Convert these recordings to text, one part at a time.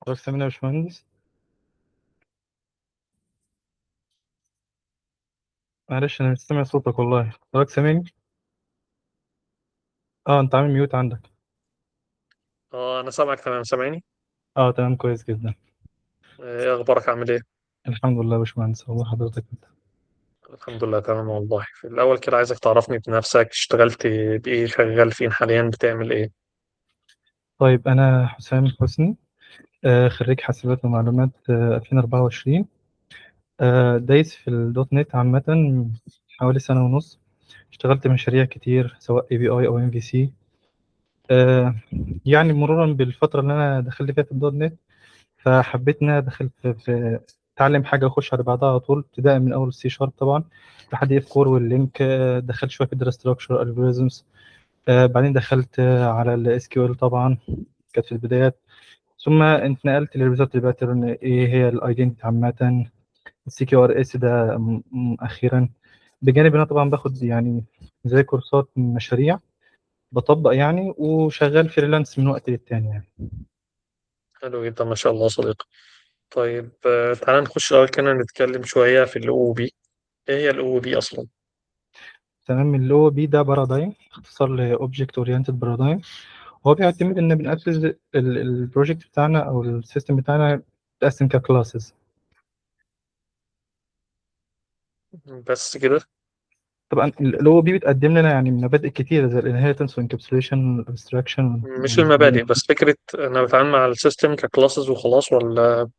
حضرتك سامعني يا باشمهندس؟ معلش انا مش سامع صوتك والله. حضرتك سامعني؟ اه، انت عامل ميوت عندك. انا سامعك تمام، سامعني. اه تمام، كويس جدا. ايه اخبارك؟ عامل ايه؟ الحمد لله يا باشمهندس، والله حضرتك انت. الحمد لله تمام والله. في الاول كده عايزك تعرفني بنفسك، اشتغلت بايه، شغال فين حاليا، بتعمل ايه؟ طيب انا حسام حسني، خريج حاسبات ومعلومات 2024. دايس في الدوت نت عامة حوالي سنة ونص. اشتغلت مشاريع كتير سواء اي بي اي او ام في سي. يعني مرورا بالفترة اللي انا دخلت فيها في الدوت نت، فحبيت ان انا ادخل في اتعلم حاجه واخش على بعضها على طول، ابتداء من اول السي شارب طبعا لحد اف كور واللينك. دخلت شويه في الداتا ستراكشر الجوريزمز. بعدين دخلت على الاس كيو ال طبعا، كانت في البدايات. ثم انتقلت للريزلت باترن، ايه هي الايدنتي عامه، السي كيو ار اس ده اخيرا. بجانب ان انا طبعا باخد يعني زي كورسات مشاريع، بطبق يعني وشغال فريلانس من وقت للتاني يعني. حلو جدا ما شاء الله يا صديقي. طيب، تعالى نخش اول كده نتكلم شويه في الاو بي. ايه هي الاو بي اصلا؟ تمام، اللي هو بي ده بارادايم، اختصار لاوبجكت اورينتد بارادايم. هو بيعتمد ان بنقسم البروجكت بتاعنا او السيستم بتاعنا بتقسم ككلاسز. بس كده؟ طبعا اللي هو بي بتقدم لنا يعني مبادئ كتيره زي الانهيرتنس والانكابسوليشن والابستراكشن. مش المبادئ بس، فكره انا بتعامل مع السيستم ككلاسز وخلاص، ولا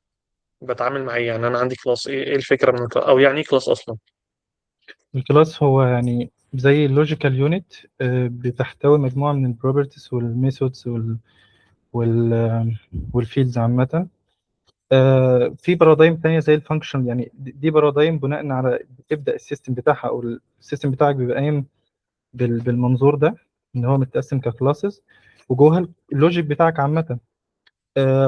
بتعامل مع ايه؟ يعني انا عندي كلاس، ايه الفكره من الكلاس، او يعني ايه كلاس اصلا؟ الكلاس هو يعني زي اللوجيكال يونت، بتحتوي مجموعه من البروبرتيز والميثودز والفيلدز عامه. في بارادايم تانية زي الفانكشن، يعني دي بارادايم بناء على بتبدا السيستم بتاعها او السيستم بتاعك بيبقى قايم بالمنظور ده، ان هو متقسم ككلاسز وجوه اللوجيك بتاعك عامه.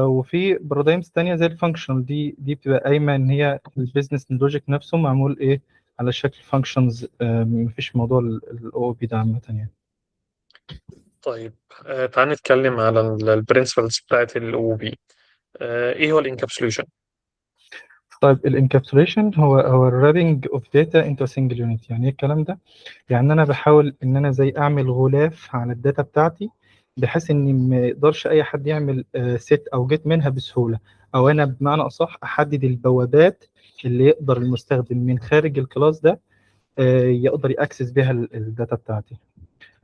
وفي بارادايمز تانية زي الفانكشنال، دي بتبقى قايمه ان هي البيزنس لوجيك نفسه معمول ايه على شكل فانكشنز. مفيش موضوع الاو بي ده عامه يعني. طيب، تعالى نتكلم على البرنسبلز بتاعت الاو بي. ايه هو الانكابسوليشن؟ طيب الانكابسوليشن هو الرابنج اوف داتا انتو سنجل يونت. يعني ايه الكلام ده؟ يعني انا بحاول ان انا زي اعمل غلاف على الداتا بتاعتي، بحيث ان ما يقدرش اي حد يعمل سيت او جيت منها بسهوله، او انا بمعنى اصح احدد البوابات اللي يقدر المستخدم من خارج الكلاس ده يقدر ياكسس بيها الداتا بتاعتي.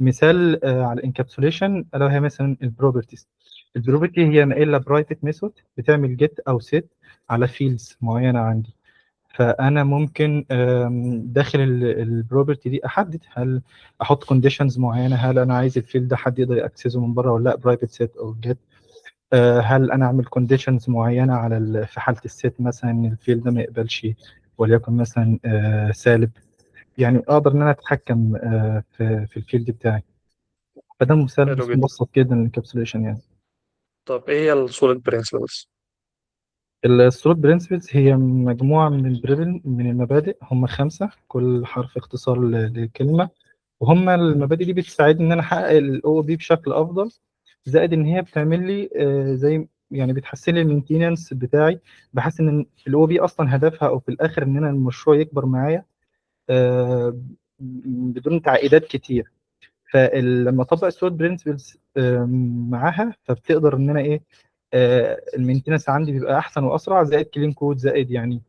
مثال على الانكابسوليشن الا وهي مثلا البروبرتيز. البروبرتي هي ما الا برايفت ميثود بتعمل جيت او سيت على فيلدز معينه عندي. فانا ممكن داخل البروبرتي دي احدد هل احط كونديشنز معينه، هل انا عايز الفيلد ده حد يقدر ياكسسه من بره ولا لا، برايفت سيت او جيت. هل انا اعمل كونديشنز معينه على في حاله السيت مثلا ان الفيلد ده ما يقبلش وليكن مثلا سالب. يعني اقدر ان انا اتحكم في الفيلد بتاعي. فده مثال حلو جدا. مبسط جدا للانكابسوليشن يعني. طب ايه هي السوليد برنسبلز؟ السوليد برنسبلز هي مجموعة من المبادئ، هم خمسة كل حرف اختصار لكلمة. وهم المبادئ دي بتساعدني إن أنا أحقق الأو بي بشكل أفضل، زائد إن هي بتعمل لي زي يعني بتحسن لي المينتيننس بتاعي. بحس إن الأو بي أصلا هدفها أو في الآخر إن أنا المشروع يكبر معايا آه، بدون تعقيدات كتير. فلما اطبق السوت برنسبلز معاها، فبتقدر ان انا ايه، المينتنس عندي بيبقى احسن واسرع، زائد كلين كود، زائد يعني ما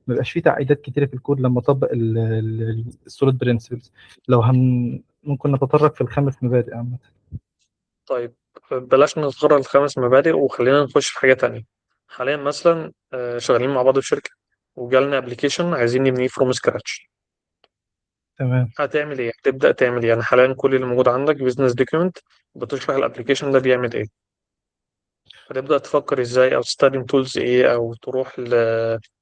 بيبقاش فيه تعقيدات كتيره في الكود لما اطبق السوليد برنسبلز. لو ممكن نتطرق في الخمس مبادئ عامه. طيب، بلاش نتغرر الخمس مبادئ وخلينا نخش في حاجة تانية. حاليا مثلا شغالين مع بعض في شركة، وجالنا ابلكيشن عايزين نبنيه فروم سكراتش. تمام. هتعمل ايه؟ هتبدأ تعمل ايه؟ يعني حاليا كل اللي موجود عندك بيزنس دوكيمنت بتشرح الابلكيشن ده بيعمل ايه. فتبدأ تفكر ازاي، او تستخدم تولز ايه، او تروح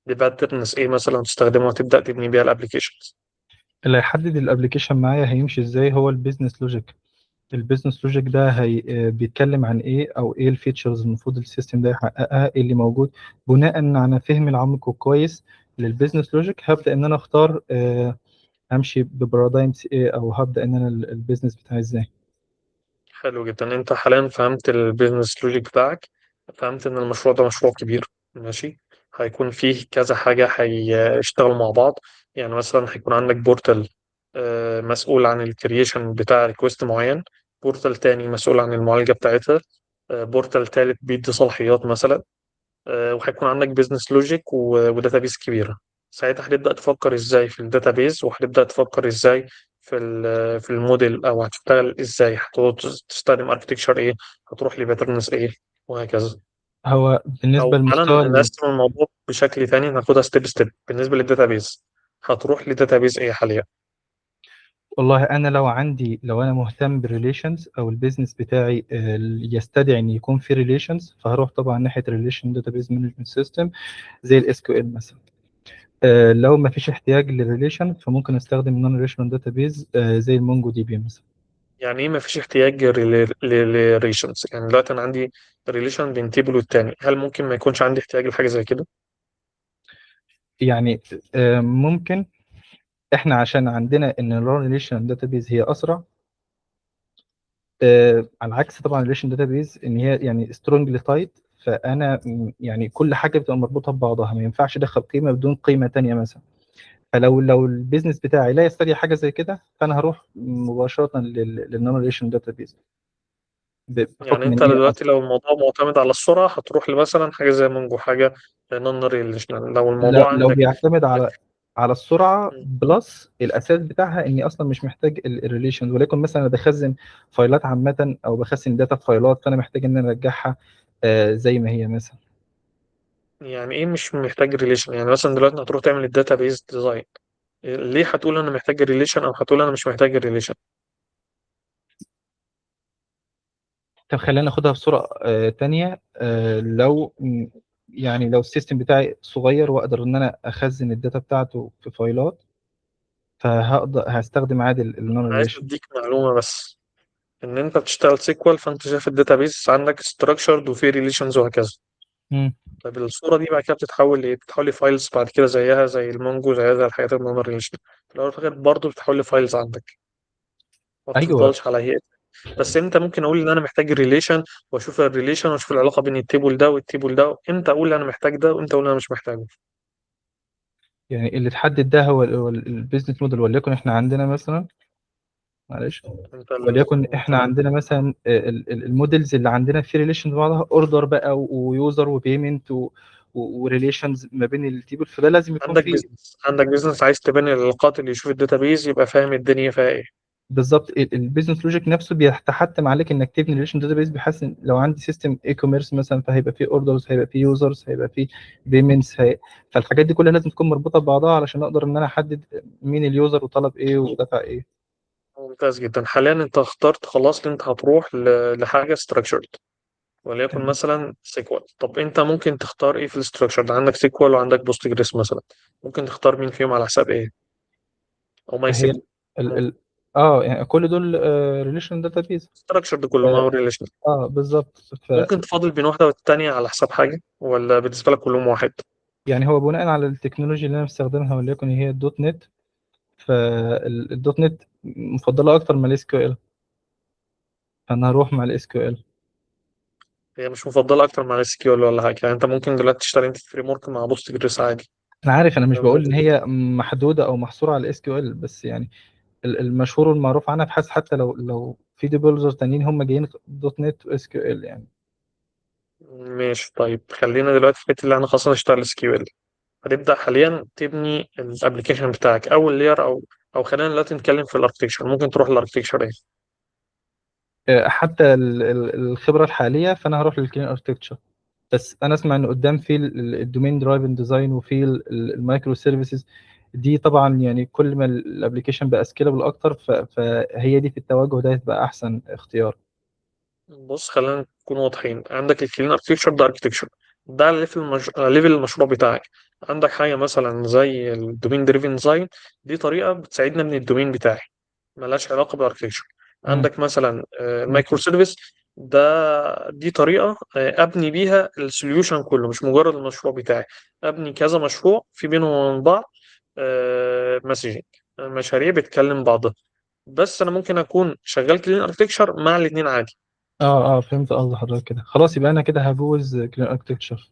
لباترنز ايه مثلا تستخدمها وتبدأ تبني بيها الابلكيشنز. اللي هيحدد الابلكيشن معايا هيمشي ازاي هو البيزنس لوجيك. البيزنس لوجيك ده هي بيتكلم عن ايه، او ايه الفيتشرز المفروض السيستم ده يحققها، ايه اللي موجود. بناء على فهم العمق والكويس للبيزنس لوجيك هبدا ان انا اختار همشي ببارادايمز ايه، او هبدا ان انا البيزنس بتاعي ازاي. حلو جدا، انت حاليا فهمت البيزنس لوجيك بتاعك. فهمت ان المشروع ده مشروع كبير. ماشي. هيكون فيه كذا حاجة هيشتغلوا مع بعض. يعني مثلا هيكون عندك بورتال مسؤول عن الكرييشن بتاع ريكوست معين، بورتال تاني مسؤول عن المعالجة بتاعتها، بورتال تالت بيدي صلاحيات مثلا، وهيكون عندك بيزنس لوجيك وداتابيز كبيرة. ساعتها هتبدأ تفكر ازاي في الداتابيز، وهتبدأ تفكر ازاي في الموديل، او هتشتغل ازاي، هتستخدم اركتكشر ايه، هتروح لباترنز ايه، وهكذا. هو بالنسبة او تعالى للمستوى نقسم الموضوع بشكل تاني، ناخدها ستيب ستيب. بالنسبة للداتابيز، هتروح لداتابيز ايه حاليا؟ والله انا لو انا مهتم بالريليشنز او البيزنس بتاعي يستدعي ان يكون في ريليشنز، فهروح طبعا ناحيه ريليشن داتابيز مانجمنت سيستم زي الاس كيو ال مثلا. لو ما فيش احتياج للريليشن فممكن استخدم نون ريليشنال داتابيز زي المونجو دي بي مثلا. يعني ايه مفيش احتياج لريليشنز؟ يعني دلوقتي انا عندي ريليشن بين تيبل والتاني، هل ممكن ما يكونش عندي احتياج لحاجة زي كده؟ يعني ممكن. احنا عشان عندنا ان النون ريليشنال داتابيز هي اسرع، على عكس طبعا الريليشن داتابيز ان هي يعني سترونجلي تايت. فانا يعني كل حاجه بتبقى مربوطه ببعضها، ما ينفعش ادخل قيمه بدون قيمه تانية مثلا. فلو البيزنس بتاعي لا يستدعي حاجه زي كده، فانا هروح مباشره للنون ريليشن داتابيز يعني بحكم انت ان هي دلوقتي اسرع. لو الموضوع معتمد على السرعة، هتروح مثلا حاجة زي مونجو، حاجة نون ريليشنال. لو الموضوع لو عندك بيعتمد محتاج. على السرعه م. بلس الاساس بتاعها اني اصلا مش محتاج الريليشن، ولكن مثلا انا بخزن فايلات عامه او بخزن داتا في فايلات، فانا محتاج ان انا ارجعها زي ما هي مثلا. يعني ايه مش محتاج ريليشن؟ يعني مثلا دلوقتي هتروح تعمل الداتا بيز ديزاين، ليه هتقول انا محتاج الريليشن، او هتقول انا مش محتاج الريليشن؟ طب خلينا ناخدها بصورة تانية. لو يعني لو السيستم بتاعي صغير واقدر ان انا اخزن الداتا بتاعته في فايلات، فهقدر هستخدم عادي النون عايز ريليشن. اديك معلومة بس، ان انت بتشتغل سيكوال، فانت شايف الداتا بيز عندك ستراكشرد وفي ريليشنز وهكذا. طيب الصورة دي بعد كده بتتحول لايه؟ بتتحول لفايلز بعد كده، زيها زي المونجو، زيها زي الحاجات النون ريليشن. في الاول وفي الاخر برضه بتتحول لفايلز عندك، ما ايوه. بتفضلش على هي. بس امتى ممكن اقول ان انا محتاج ريليشن، واشوف الريليشن واشوف العلاقه بين التيبل ده والتيبل ده؟ امتى اقول انا محتاج ده، وامتى اقول انا مش محتاجه؟ يعني اللي تحدد ده هو البيزنس موديل. وليكن احنا عندنا مثلا، معلش، انت وليكن احنا تمام. عندنا مثلا الموديلز اللي عندنا في ريليشن ببعضها، اوردر بقى ويوزر وبيمنت وريليشنز ما بين التيبل، فده لازم يكون فيه. عندك بيزنس عايز تبني العلاقات، اللي يشوف الداتابيز يبقى فاهم الدنيا فيها ايه. بالظبط. البيزنس لوجيك نفسه بيتحتم عليك انك تبني ريليشن داتابيس، بحيث إن لو عندي سيستم اي كوميرس مثلا، فهيبقى فيه اوردرز، هيبقى فيه يوزرز، هيبقى فيه بيمنتس. فالحاجات دي كلها لازم تكون مربوطه ببعضها علشان اقدر ان انا احدد مين اليوزر وطلب ايه ودفع ايه. ممتاز جدا. حاليا انت اخترت خلاص ان انت هتروح لحاجه ستراكشرد، وليكن تمام. مثلا سيكوال. طب انت ممكن تختار ايه في الاستراكشر ده؟ عندك سيكوال وعندك بوست جريس مثلا، ممكن تختار مين فيهم على حساب ايه؟ او ماي هي سيكوال. ال ال ال اه يعني كل دول ريليشن داتابيس. ستراكشر ده كله ما هو ريليشن. بالظبط. ممكن تفاضل بين واحده والتانيه على حساب حاجه، ولا بالنسبه لك كلهم واحد؟ يعني هو بناء على التكنولوجيا اللي انا بستخدمها، وليكن هي الدوت نت، فالدوت نت مفضله اكتر من الاس كيو ال، فانا هروح مع الاس كيو ال. هي مش مفضله اكتر مع الاس كيو ولا حاجه؟ يعني انت ممكن دلوقتي تشتغل انت فريم ورك مع بوست جريس عادي. انا عارف، انا مش ده بقول ان موجود. هي محدوده او محصوره على الاس كيو ال، بس يعني المشهور والمعروف عنها، بحيث حتى لو في ديفلوبرز تانيين هم جايين دوت نت واس كيو ال يعني. ماشي. طيب خلينا دلوقتي في الحته اللي احنا خلاص هنشتغل اس كيو ال. هتبدا حاليا تبني الابلكيشن بتاعك، اول لير، او خلينا دلوقتي نتكلم في الاركتكشر. ممكن تروح الاركتكشر ايه؟ حتى الخبره الحاليه، فانا هروح للكلين اركتكتشر. بس انا اسمع ان قدام في الدومين درايفن ديزاين، وفي المايكرو سيرفيسز. دي طبعا يعني كل ما الابلكيشن بقى سكيلبل اكتر، فهي دي في التوجه ده هتبقى احسن اختيار. بص خلينا نكون واضحين. عندك الكلين اركتكشر ده اركتكشر، ده ليفل المشروع بتاعك. عندك حاجه مثلا زي الدومين دريفن ديزاين، دي طريقه بتساعدنا من الدومين بتاعي، ملهاش علاقه بالاركتكشر. امم. عندك مثلا المايكرو سيرفيس، دي طريقه ابني بيها السوليوشن كله، مش مجرد المشروع بتاعي. ابني كذا مشروع في بينهم وبين بعض مسجنج، مشاريع بتكلم بعضها. بس انا ممكن اكون شغال كلين اركتكشر مع الاثنين عادي. فهمت قصد حضرتك كده. خلاص يبقى انا كده هجوز كلين اركتكتشر.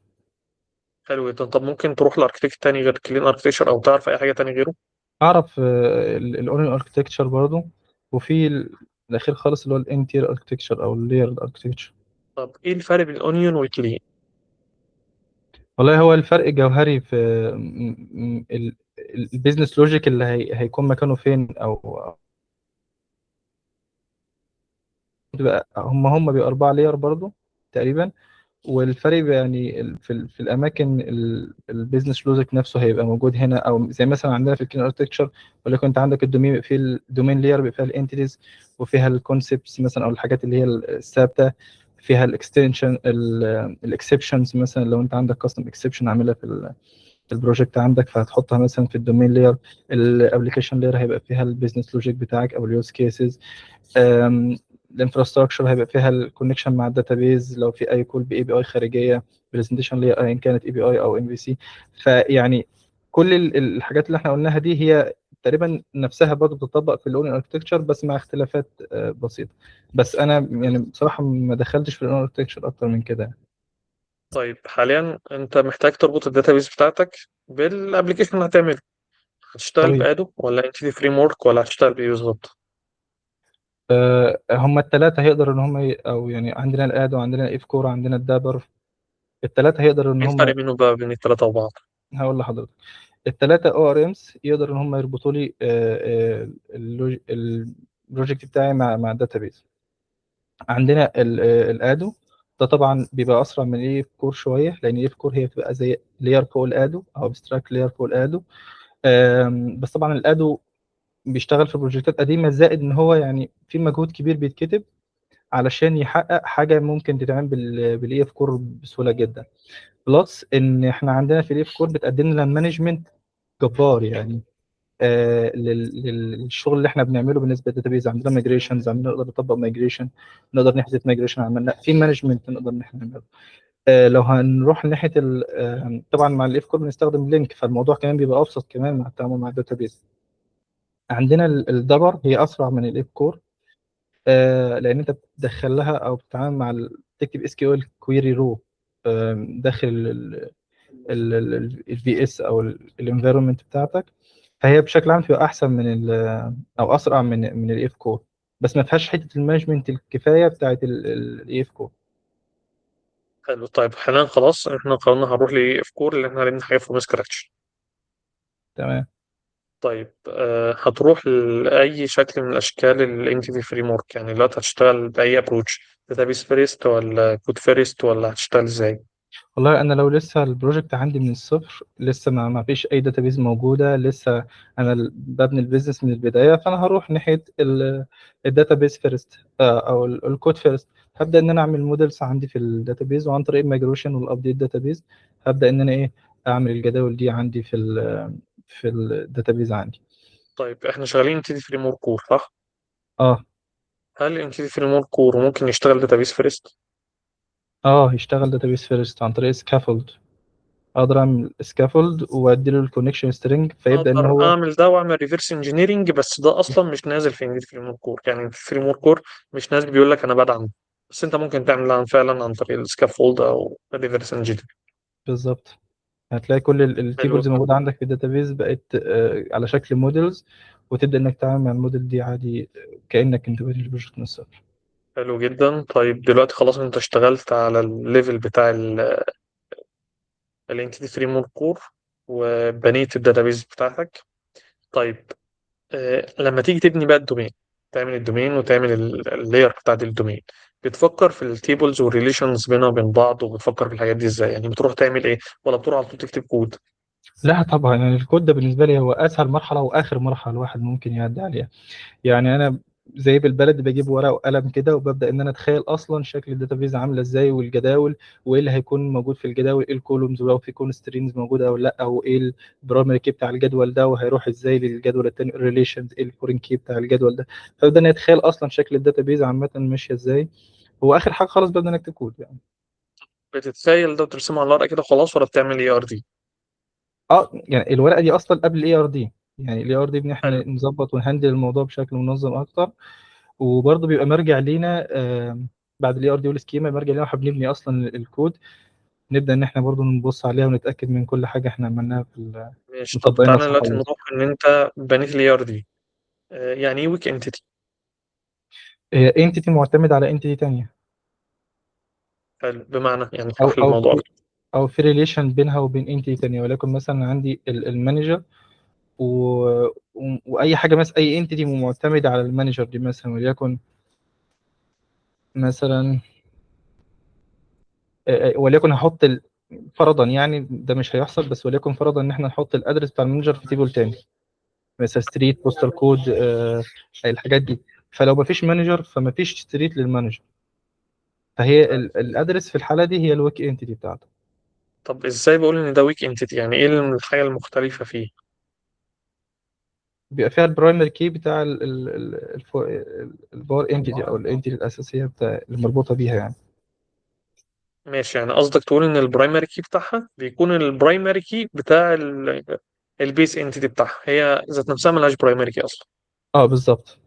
حلو جدا. طب ممكن تروح لاركتكت تاني غير كلين اركتكشر، او تعرف اي حاجه تاني غيره؟ اعرف الاونيون اركتكتشر برضو، وفي الاخير خالص اللي هو الانتير اركتكتشر او اللاير اركتكتشر. طب ايه الفرق بين الاونيون والكلين؟ والله هو الفرق جوهري في البيزنس لوجيك اللي هيكون مكانه فين، او بيبقى هم بيبقى 4 لاير برضو تقريبا. والفرق بيبقى يعني في الاماكن البيزنس لوجيك نفسه هيبقى موجود هنا، او زي مثلا عندنا في الكلين اركتكتشر، ولكن انت عندك الدومين، في الدومين لاير بيبقى فيها الانتيتيز وفيها الكونسبتس مثلا، او الحاجات اللي هي الثابته، فيها الاكستنشن الاكسبشنز. مثلا لو انت عندك كاستم اكسبشن عاملها في البروجكت عندك، فهتحطها مثلا في الدومين لاير. الابلكيشن لاير هيبقى فيها البيزنس لوجيك بتاعك او اليوز كيسز. الانفراستراكشر هيبقى فيها الكونكشن مع الداتابيز لو في اي كول باي بي اي خارجيه، برزنتيشن لاير ايا كانت اي بي اي او ام في سي. فيعني كل الحاجات اللي احنا قلناها دي هي تقريبا نفسها برضه بتطبق في الاون اركتكتشر، بس مع اختلافات بسيطه. بس انا يعني بصراحه ما دخلتش في الاون اركتكتشر اكتر من كده. طيب حاليا انت محتاج تربط الداتابيز بتاعتك بالابلكيشن اللي هتعمله. هتشتغل طيب بادو ولا انتيتي فريم ورك ولا هتشتغل بايه بالظبط؟ هم الثلاثه هيقدروا ان هم او يعني عندنا الاد وعندنا الاف كور وعندنا الدابر. الثلاثه هيقدروا ان ايه الفرق هم، بينهم بقى بين الثلاثه وبعض؟ هقول لحضرتك. الثلاثه او ار امز يقدروا ان هم يربطوا لي البروجكت بتاعي مع الداتابيز. عندنا الادو، ده طبعا بيبقى اسرع من الاي كور شويه، لان الاي كور هي بتبقى زي لاير فوق الادو او ابستراكت لاير فوق الادو. بس طبعا الادو بيشتغل في بروجكتات قديمه، زائد ان هو يعني في مجهود كبير بيتكتب علشان يحقق حاجه ممكن تتعمل بالاي اف كور بسهوله جدا. بلس ان احنا عندنا في الاي اف كور بتقدم لنا مانجمنت جبار يعني. للشغل اللي احنا بنعمله بالنسبه للداتابيز، عندنا مايجريشنز، عندنا نقدر نطبق مايجريشن، نقدر نحذف مايجريشن، عملنا في مانجمنت نقدر ان احنا نعمله. لو هنروح ناحيه طبعا مع الاف كور بنستخدم لينك، فالموضوع كمان بيبقى ابسط كمان مع التعامل مع الداتابيز. عندنا الدبر هي اسرع من الاف كور، لان انت بتدخل لها او بتتعامل مع تكتب اس كيو ال كويري رو داخل الفي اس او الانفيرومنت بتاعتك. فهي بشكل عام بتبقى احسن من او اسرع من الاف كور، بس ما فيهاش حته المانجمنت الكفايه بتاعت الاف كور. حلو. طيب حاليا خلاص احنا قررنا هنروح لاف كور اللي احنا هنبني حاجه فروم سكراتش. تمام. طيب هتروح لاي شكل من اشكال الانتيتي فريم ورك؟ يعني دلوقتي هتشتغل باي ابروتش، داتابيس فيرست ولا كود فيرست ولا هتشتغل ازاي؟ والله انا لو لسه البروجكت عندي من الصفر، لسه ما فيش اي داتابيز موجوده لسه، انا ببني البيزنس من البدايه، فانا هروح ناحيه الداتابيز فيرست او الكود فيرست. هبدا ان انا اعمل مودلز عندي في الداتابيز، وعن طريق الميجريشن والابديت داتابيز هبدا ان انا ايه، اعمل الجداول دي عندي في الداتابيز عندي. طيب احنا شغالين انتيتي فريم ورك كور صح؟ اه هل انتيتي فريم ورك كور ممكن يشتغل داتابيس فيرست؟ يشتغل داتابيز فيرست عن طريق سكافولد. اقدر اعمل سكافولد وادي له الكونكشن سترينج فيبدا ان اقدر هو. اعمل ده واعمل ريفرس انجينيرنج، بس ده اصلا مش نازل في انجيل فريم ورك كور. يعني في فريم ورك كور مش نازل بيقول لك انا بدعم، بس انت ممكن تعمل عن فعلا عن طريق السكافولد او الريفرس انجينيرنج. بالظبط. هتلاقي كل حلو. التيبلز موجودة عندك في الداتابيز بقت على شكل موديلز، وتبدأ انك تتعامل مع الموديل دي عادي كأنك انت بادئ البروجكت من الصفر. حلو جدا. طيب دلوقتي خلاص انت اشتغلت على الليفل بتاع الانتيتي فريم ورك كور وبنيت الداتابيز بتاعتك. طيب لما تيجي تبني بقى الدومين، تعمل الدومين وتعمل اللاير بتاعت الدومين، بتفكر في التيبلز والريليشنز بينها وبين بعض، وبتفكر في الحاجات دي ازاي؟ يعني بتروح تعمل ايه ولا بتروح على طول تكتب كود؟ لا طبعا، يعني الكود ده بالنسبة لي هو أسهل مرحلة وآخر مرحلة الواحد ممكن يعدي عليها. يعني انا زي بالبلد بجيب ورقه وقلم كده، وببدا ان انا اتخيل اصلا شكل الداتابيز عامله ازاي، والجداول، وايه اللي هيكون موجود في الجداول، ايه الكولومز، ولو في كونسترينز موجوده او لا، او ايه البرامج كي بتاع الجدول ده، وهيروح ازاي للجدول التاني، الريليشنز، ايه الفورين كي بتاع الجدول ده. فببدا ان اتخيل اصلا شكل الداتابيز عامه ماشيه ازاي. هو اخر حاجه خالص ببدا نكتب كود يعني. بتتخيل ده وترسمه على الورقه كده خلاص ولا بتعمل اي ار دي؟ يعني الورقه دي اصلا قبل الاي ار دي، يعني الاي ار دي ان حلو. احنا نظبط ونهندل الموضوع بشكل منظم اكتر. وبرضه بيبقى مرجع لينا بعد الاي ار دي والسكيما برجع لنا بنبني اصلا الكود، نبدا ان احنا برضو نبص عليها ونتاكد من كل حاجه احنا عملناها ماشي. طب مطبقينها تعالى صح دلوقتي ولا لا. نروح ان انت بنيت الاي ار دي. يعني ايه ويك انتيتي؟ هي انتيتي معتمد على انتيتي تانية، حلو، بمعنى يعني او اشرح لي او الموضوع في اكتر. او في ريليشن بينها وبين انتيتي تانية، ولكن مثلا عندي المانجر و... واي حاجه مثلا اي انتيتي معتمده على المانجر دي، مثلا وليكن مثلا وليكن هحط فرضا يعني ده مش هيحصل، بس وليكن فرضا ان احنا نحط الادرس بتاع المانجر في تيبل تاني، مثلا ستريت بوستال كود الحاجات دي. فلو ما فيش مانجر فما فيش ستريت للمانجر، فهي الادرس في الحاله دي هي الويك انتيتي بتاعته. طب ازاي بقول ان ده ويك انتيتي؟ يعني ايه الحاجه المختلفه فيه؟ بيبقى فيها البرايمري كي بتاع الباور انتيتي او الانتيتي الاساسيه بتاع المربوطه بيها يعني. ماشي، يعني قصدك تقول ان البرايمري كي بتاعها بيكون البرايمري كي بتاع البيس انتيتي بتاعها، هي ذات نفسها ملهاش برايمري كي اصلا. اه بالظبط.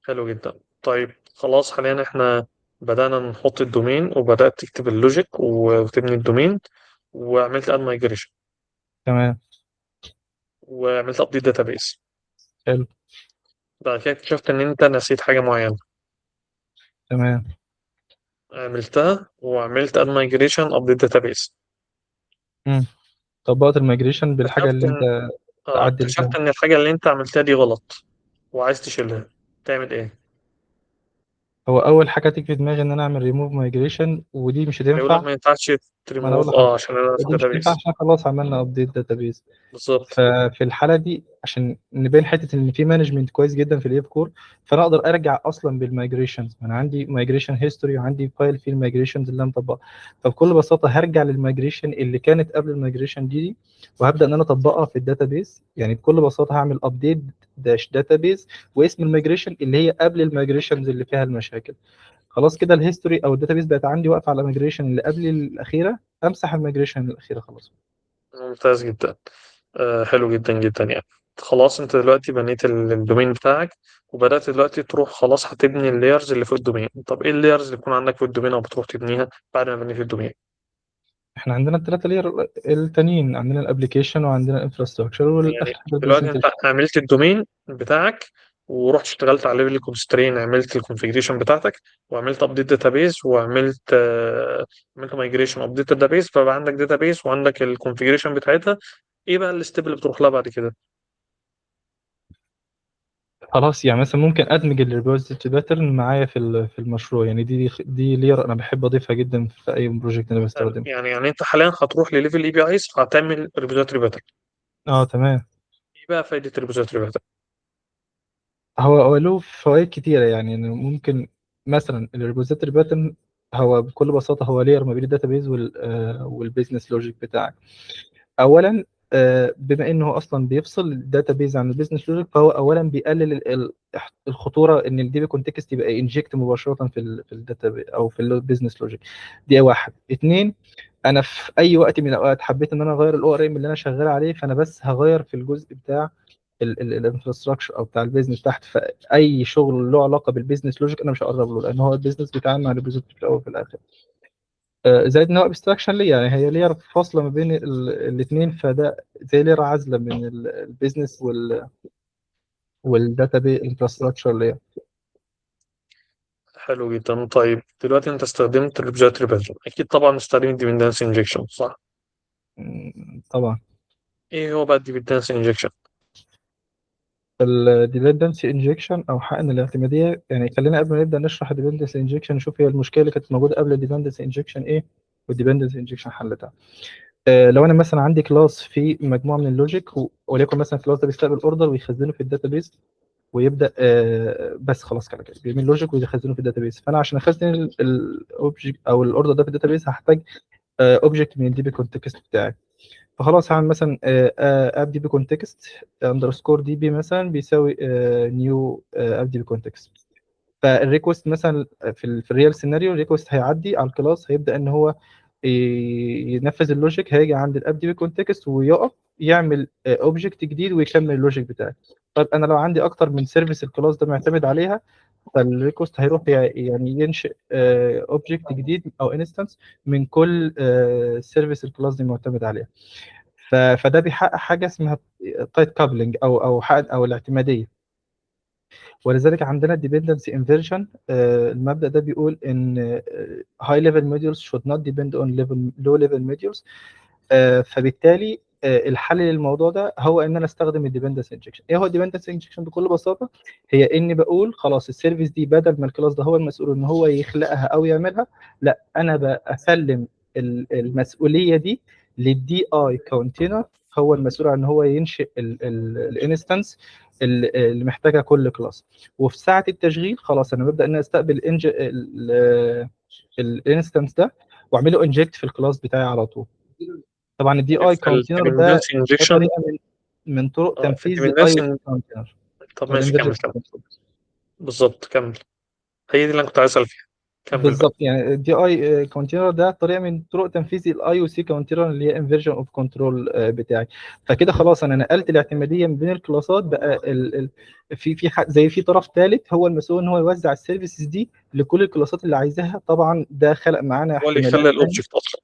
حلو جدا. طيب خلاص، حاليا احنا بدأنا نحط الدومين وبدأت تكتب اللوجيك وتبني الدومين وعملت اد مايجريشن تمام. وعملت ابديت داتابيس. حلو. بعد كده اكتشفت ان انت نسيت حاجه معينه، تمام. عملتها وعملت اد مايجريشن ابديت داتابيس. مم. طبقت الميجريشن بالحاجه اكتشفت اللي ان انت تعدل اكتشفت بيها. ان الحاجه اللي انت عملتها دي غلط وعايز تشيلها، تعمل ايه؟ هو اول حاجه تيجي في دماغي ان انا اعمل ريموف مايجريشن، ودي مش هيقول لك هتنفع. ما ينفعش ما انا اقول تريموف، لحضرتك عشان انا في دي مش هتنفع الداتابيس. عشان خلاص عملنا ابديت داتابيز. بالظبط. ففي الحاله دي عشان نبين حته ان في مانجمنت كويس جدا في الايب كور، فانا اقدر ارجع اصلا بالمايجريشنز. انا عندي مايجريشن هيستوري وعندي فايل فيه المايجريشنز اللي انا مطبقها. فبكل بساطه هرجع للمايجريشن اللي كانت قبل المايجريشن دي، وهبدا ان انا اطبقها في الداتابيز. يعني بكل بساطه هعمل ابديت داش داتابيز واسم المايجريشن اللي هي قبل المايجريشنز اللي فيها المشاكل. خلاص كده الهيستوري او الداتابيز بقت عندي واقفه على المايجريشن اللي قبل الاخيره، امسح المايجريشن الاخيره خلاص. ممتاز جدا. حلو جدا جدا يعني. خلاص انت دلوقتي بنيت الدومين بتاعك وبدأت دلوقتي تروح خلاص هتبني اللايرز اللي في الدومين. طب ايه اللايرز اللي بتكون عندك في الدومين او بتروح تبنيها بعد ما بنيت الدومين؟ احنا عندنا الثلاثه لير التانيين، عندنا الابلكيشن وعندنا الانفراستراكشر يعني والاخر حاجه دلوقتي انت البرزنتيشن. عملت الدومين بتاعك ورحت اشتغلت على ليفل الكونسترين، عملت الكونفيجريشن بتاعتك وعملت ابديت داتابيز وعملت عملت مايجريشن ابديت داتابيز، فبقى عندك داتابيز وعندك الكونفيجريشن بتاعتها. ايه بقى الستيب اللي بتروح لها بعد كده؟ خلاص يعني مثلا ممكن ادمج الريبوزيتوري باترن معايا في المشروع. يعني دي لير انا بحب اضيفها جدا في اي بروجكت انا بستخدمه. يعني انت حاليا هتروح لليفل اي بي ايز هتعمل ريبوزيتوري باترن. اه تمام. ايه بقى فايده الريبوزيتوري باترن؟ هو له فوائد كتيره، يعني إنه ممكن مثلا الريبوزيتوري باترن هو بكل بساطه هو لير ما بين الداتابيز والبيزنس لوجيك بتاعك. اولا بما انه اصلا بيفصل الداتابيز عن البيزنس لوجيك، فهو اولا بيقلل الخطوره ان الدي بي كونتكست يبقى انجكت مباشره في الداتا او في البيزنس لوجيك. دي واحد. اتنين، انا في اي وقت من الاوقات حبيت ان انا اغير الاو ار ام اللي انا شغال عليه، فانا بس هغير في الجزء بتاع الانفراستراكشر او بتاع البيزنس تحت. فاي شغل له علاقه بالبيزنس لوجيك انا مش هقرب له، لان هو البيزنس بيتعامل مع الريبوزيتوري في الاول وفي الاخر. زائد ان هو ابستراكشن ليه، يعني هي لير فاصله ما بين الاثنين، فده زي لير عازله من البيزنس والداتا بي انفراستراكشر لير. حلو جدا. طيب دلوقتي انت استخدمت الريبوزيتوري باترن، اكيد طبعا استخدمت ديبندنس انجكشن، صح؟ طبعا. ايه هو بقى الديبندنس انجكشن؟ الديبندنسي انجكشن او حقن الاعتماديه، يعني خلينا قبل ما نبدا نشرح الديبندنسي انجكشن نشوف هي المشكله اللي كانت موجوده قبل الديبندنسي انجكشن ايه، والديبندنسي انجكشن حلتها. لو انا مثلا عندي كلاس في مجموعه من اللوجيك وليكن مثلا الكلاس ده بيستقبل اوردر ويخزنه في الداتابيز، ويبدا بس خلاص كده كده بيعمل لوجيك ويخزنه في الداتابيز. فانا عشان اخزن الاوبجكت او الاوردر ده في الداتابيز هحتاج اوبجكت من الدي بي كونتكست بتاعي. فخلاص هعمل مثلا اب دي بي كونتكست اندرسكور دي بي مثلا بيساوي نيو اب دي بي كونتكست. فالريكوست مثلا في الريال سيناريو الريكوست هيعدي على الكلاس، هيبدا ان هو ينفذ اللوجيك، هيجي عند الاب دي بي كونتكست ويقف يعمل اوبجكت جديد ويكمل اللوجيك بتاعي. طيب انا لو عندي اكتر من سيرفيس الكلاس ده معتمد عليها، فالريكوست هيروح يعني ينشئ اوبجكت جديد او انستنس من كل سيرفيس الكلاس دي معتمد عليها. فده بيحقق حاجه اسمها تايت كابلنج او الاعتماديه. ولذلك عندنا الديبندنسي انفيرجن، المبدأ ده بيقول ان high level modules should not depend on low level modules. فبالتالي الحل للموضوع ده هو ان انا استخدم الديبندنس انجكشن. ايه هو الديبندنس انجكشن بكل بساطه؟ هي اني بقول خلاص السيرفيس دي بدل ما الكلاس ده هو المسؤول ان هو يخلقها او يعملها، لا انا بسلم المسؤوليه دي للدي اي كونتينر، هو المسؤول عن ان هو ينشئ الانستنس اللي محتاجها كل كلاس. وفي ساعه التشغيل خلاص انا ببدا ان انا استقبل الانستنس ده واعمله انجكت في الكلاس بتاعي على طول. طبعا الدي اي في كونتينر ده الديبندنسي انجكشن. طريقه من طرق في تنفيذ الاي او الديبندنسي. سي كونتينر طب او ماشي، الانفرجن كمل كمل. كونتينر. بالظبط كمل. هي دي اللي انا كنت عايز اسال فيها. كمل بقى. بالظبط، يعني الدي اي كونتينر ده طريقه من طرق تنفيذ الاي او سي كونتينر اللي هي انفرجن اوف كنترول بتاعي. فكده خلاص انا نقلت الاعتماديه ما بين الكلاسات، بقى زي في طرف ثالث هو المسؤول ان هو يوزع السيرفيسز دي لكل الكلاسات اللي عايزاها. طبعا ده خلق معانا هو اللي احتمالات يخلي تانية. الاوبجكت اصلا.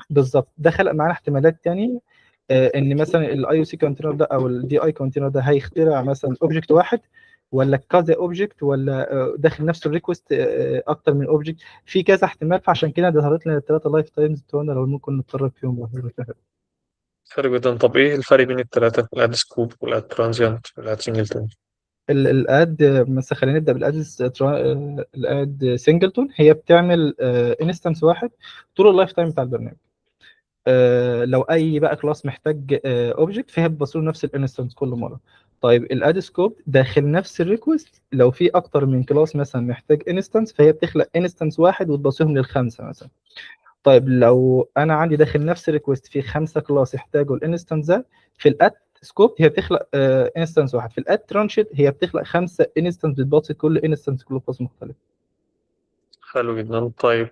بالظبط، ده خلق معانا احتمالات تانية. ان مثلا الاي او سي كونتينر ده او الدي اي كونتينر ده هيخترع مثلا اوبجكت واحد، ولا كذا اوبجكت، ولا داخل نفس الريكوست اكتر من اوبجكت. في كذا احتمال، فعشان كده ظهرت لنا الثلاثه لايف تايمز بتوعنا لو ممكن نتطرق فيهم بعد كده. فرق جدا. طب ايه الفرق بين الثلاثه، الاد سكوب والاد ترانزيانت والاد سنجلتون؟ الاد مثلا خلينا نبدا الاد سنجلتون. هي بتعمل انستنس واحد طول اللايف تايم بتاع البرنامج. لو اي بقى كلاس محتاج اوبجكت فهي بتبص له نفس الانستنس كل مره. طيب الاد سكوب داخل نفس الريكوست لو في اكتر من كلاس مثلا محتاج انستنس فهي بتخلق انستنس واحد وتبصيهم للخمسه مثلا. طيب لو انا عندي داخل نفس الريكوست في خمسه كلاس يحتاجوا الانستنس ده، في الاد سكوب هي بتخلق انستنس واحد. في الاد ترانشيت هي بتخلق خمسه انستنس بتبصي كل انستنس كل كلاس مختلف. حلو جدا. طيب